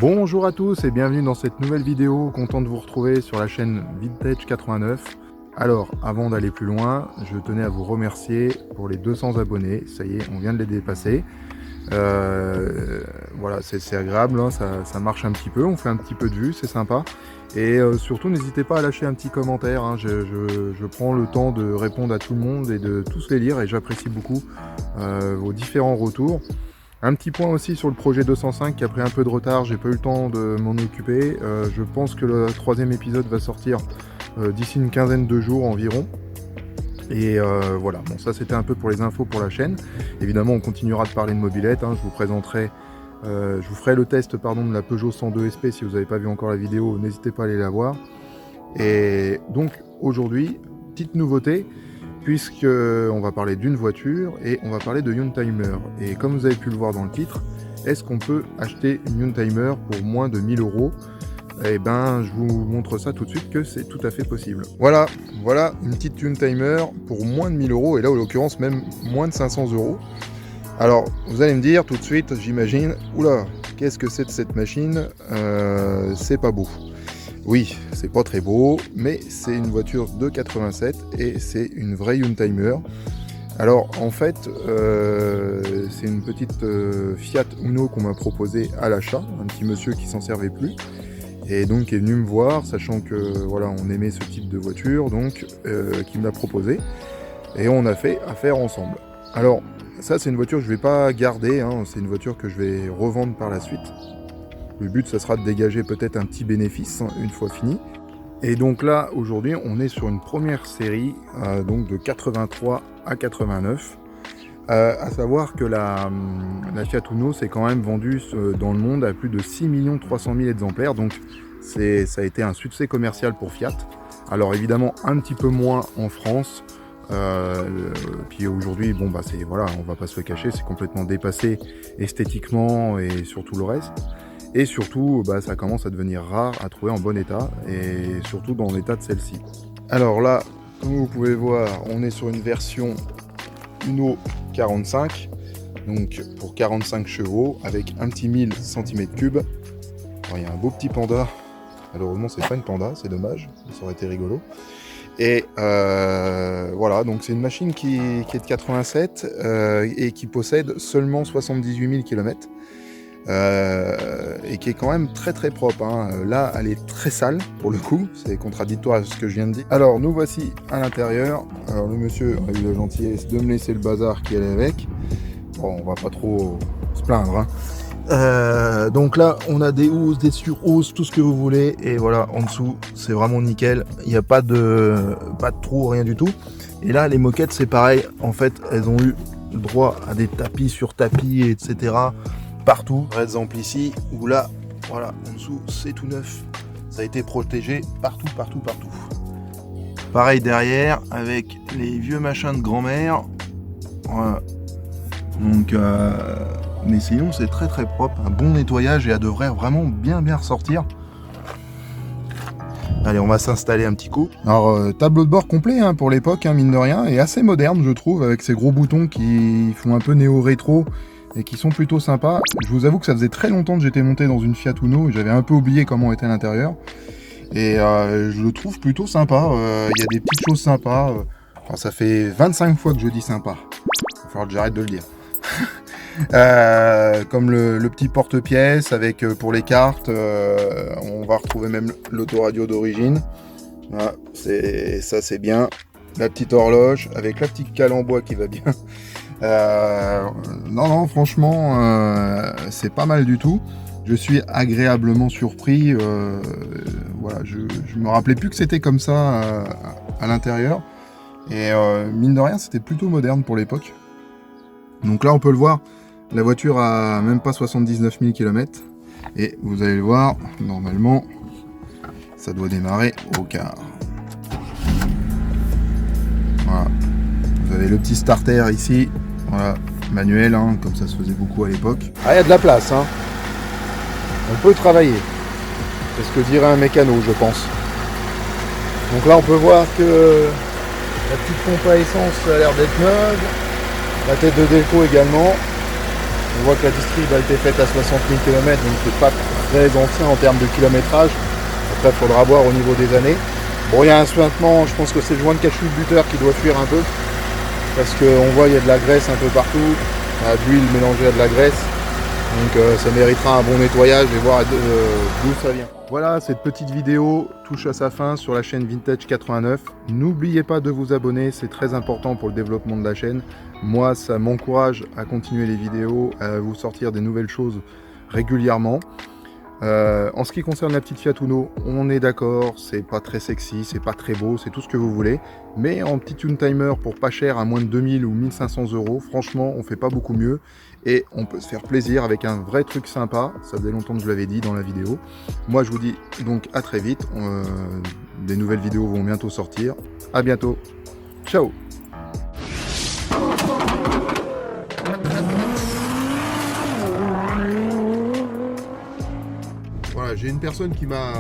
Bonjour à tous et bienvenue dans cette nouvelle vidéo, content de vous retrouver sur la chaîne Vintage 89. Alors, avant d'aller plus loin, je tenais à vous remercier pour les 200 abonnés, ça y est, on vient de les dépasser. Voilà, c'est agréable, hein, ça marche un petit peu, on fait un petit peu de vues, c'est sympa. Et surtout, n'hésitez pas à lâcher un petit commentaire, hein, je prends le temps de répondre à tout le monde et de tous les lire et j'apprécie beaucoup vos différents retours. Un petit point aussi sur le projet 205 qui a pris un peu de retard, j'ai pas eu le temps de m'en occuper. Je pense que le troisième épisode va sortir d'ici une quinzaine de jours environ. Et voilà, bon ça c'était un peu pour les infos pour la chaîne. Évidemment on continuera de parler de mobilette, hein. Je vous présenterai, je vous ferai le test de la Peugeot 102 SP si vous n'avez pas vu encore la vidéo, n'hésitez pas à aller la voir. Et donc aujourd'hui, petite nouveauté, puisqu'on va parler d'une voiture et on va parler de Youngtimer. Et comme vous avez pu le voir dans le titre, est-ce qu'on peut acheter une Youngtimer pour moins de 1000 €? Eh ben, je vous montre ça tout de suite que c'est tout à fait possible. Voilà une petite Youngtimer pour moins de 1000 € et là, en l'occurrence, même moins de 500 €. Alors, vous allez me dire tout de suite, j'imagine, oula, qu'est-ce que c'est de cette machine? C'est pas beau. Oui, c'est pas très beau, mais c'est une voiture de 87 et c'est une vraie Youngtimer. Alors en fait, c'est une petite Fiat Uno qu'on m'a proposé à l'achat, un petit monsieur qui s'en servait plus, et donc qui est venu me voir, sachant que voilà, on aimait ce type de voiture, donc qui me l'a proposé, et on a fait affaire ensemble. Alors ça, c'est une voiture que je vais pas garder, hein, c'est une voiture que je vais revendre par la suite. Le but, ça sera de dégager peut-être un petit bénéfice une fois fini. Et donc là, aujourd'hui, on est sur une première série, donc de 83 à 89. À savoir que la Fiat Uno s'est quand même vendue dans le monde à plus de 6 300 000 exemplaires. Donc ça a été un succès commercial pour Fiat. Alors évidemment, un petit peu moins en France. Puis aujourd'hui, bon bah c'est voilà, on va pas se le cacher, c'est complètement dépassé esthétiquement et sur tout le reste. Et surtout, bah, ça commence à devenir rare à trouver en bon état, et surtout dans l'état de celle-ci. Alors là, comme vous pouvez voir, on est sur une version Uno 45, donc pour 45 chevaux, avec un petit 1000 cm3. Il y a un beau petit panda, malheureusement c'est pas une panda, c'est dommage, ça aurait été rigolo. Et voilà, donc c'est une machine qui est de 87 et qui possède seulement 78 000 km. Et qui est quand même très très propre, hein. Là elle est très sale pour le coup, c'est contradictoire à ce que je viens de dire. Alors nous voici à l'intérieur. Alors le monsieur a eu la gentillesse de me laisser le bazar qui allait avec. Bon, on va pas trop se plaindre, hein. Donc là on a des housses, des sur-housses, tout ce que vous voulez, et voilà, en dessous c'est vraiment nickel, il n'y a pas de trou, rien du tout. Et là les moquettes c'est pareil, en fait elles ont eu le droit à des tapis sur tapis, etc. partout. Par exemple ici, où là, voilà, en dessous, c'est tout neuf. Ça a été protégé partout. Pareil derrière, avec les vieux machins de grand-mère. Voilà. Donc, mais sinon, c'est très très propre. Un bon nettoyage et elle devrait vraiment bien ressortir. Allez, on va s'installer un petit coup. Alors, tableau de bord complet hein, pour l'époque, hein, mine de rien, et assez moderne, je trouve, avec ces gros boutons qui font un peu néo-rétro et qui sont plutôt sympas. Je vous avoue que ça faisait très longtemps que j'étais monté dans une Fiat Uno et j'avais un peu oublié comment était l'intérieur. Et je le trouve plutôt sympa. Il y a des petites choses sympas. Enfin, ça fait 25 fois que je dis sympa. Il va falloir que j'arrête de le dire. Comme le petit porte-pièce avec pour les cartes. On va retrouver même l'autoradio d'origine. Voilà, ça c'est bien. La petite horloge avec la petite cale en bois qui va bien. Non, franchement, c'est pas mal du tout. Je suis agréablement surpris. Voilà, je me rappelais plus que c'était comme ça à l'intérieur. Et mine de rien, c'était plutôt moderne pour l'époque. Donc là, on peut le voir, la voiture a même pas 79 000 km. Et vous allez le voir, normalement, ça doit démarrer au quart. Voilà. Vous avez le petit starter ici. Voilà, manuel, hein, comme ça se faisait beaucoup à l'époque. Ah, il y a de la place, hein. On peut travailler. C'est ce que dirait un mécano, je pense. Donc là, on peut voir que la petite pompe à essence a l'air d'être neuve. La tête de déco également. On voit que la distrib a été faite à 60 000 km, donc c'est pas très ancien en termes de kilométrage. Après, il faudra voir au niveau des années. Bon, il y a un suintement, je pense que c'est le joint de cache buteur qui doit fuir un peu. Parce qu'on voit il y a de la graisse un peu partout, de l'huile mélangée à de la graisse. Donc ça méritera un bon nettoyage et voir d'où ça vient. Voilà, cette petite vidéo touche à sa fin sur la chaîne Vintage 89. N'oubliez pas de vous abonner, c'est très important pour le développement de la chaîne. Moi, ça m'encourage à continuer les vidéos, à vous sortir des nouvelles choses régulièrement. En ce qui concerne la petite Fiat Uno, on est d'accord, c'est pas très sexy, c'est pas très beau, c'est tout ce que vous voulez. Mais en petit tune timer pour pas cher, à moins de 2000 ou 1500 euros, franchement, on fait pas beaucoup mieux. Et on peut se faire plaisir avec un vrai truc sympa. Ça faisait longtemps que je l'avais dit dans la vidéo. Moi, je vous dis donc à très vite. Des nouvelles vidéos vont bientôt sortir. À bientôt. Ciao. Voilà, j'ai une personne qui m'a